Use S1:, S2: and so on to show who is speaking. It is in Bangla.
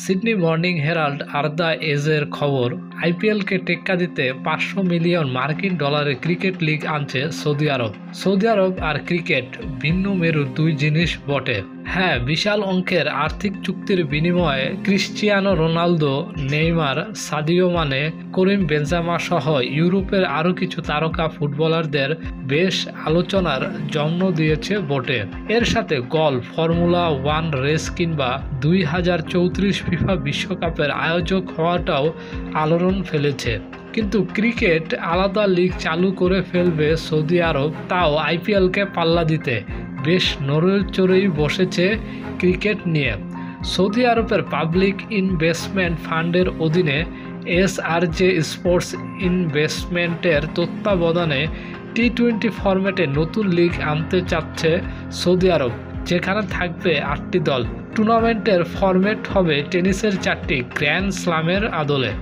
S1: Sydney morning Herald are the এজের খবর, আইপিএলকে টেক্কা দিতে 500 মিলিয়ন মার্কিন ডলারের ক্রিকেট লিগ আনছে সৌদি আরব। সৌদি আরব আর ক্রিকেট ভিন্ন মেরুর দুই জিনিস বটে। হ্যাঁ, বিশাল অঙ্কের আর্থিক চুক্তির বিনিময়ে Cristiano Ronaldo, Neymar, Sadio Mane, করিম বেনজেমা সহ ইউরোপের আরও কিছু তারকা ফুটবলারদের বেশ আলোচনার জন্ম দিয়েছে বটে। এর সাথে গল্ফ, ফর্মুলা 1 রেস কিংবা 2034 ফিফা বিশ্বকাপের আয়োজক হওয়াটাও আলোড়ন ফেলেছে। কিন্তু ক্রিকেট আলাদা লিগ চালু করে ফেলবে সৌদি আরব, তাও আইপিএলকে পাল্লা দিতে বেশ নড়েচড়েই বসেছে ক্রিকেট নিয়ে। সৌদি আরবের পাবলিক ইনভেস্টমেন্ট ফান্ডের অধীনে এসআরজে স্পোর্টস ইনভেস্টমেন্টের তত্ত্বাবধানে টি-20 ফরম্যাটে নতুন লিগ আনতে চাচ্ছে সৌদি আরব, যেখানে থাকবে 8টি দল। টুর্নামেন্টের ফরম্যাট হবে টেনিসের 4টি গ্র্যান্ড স্লামের আদলে।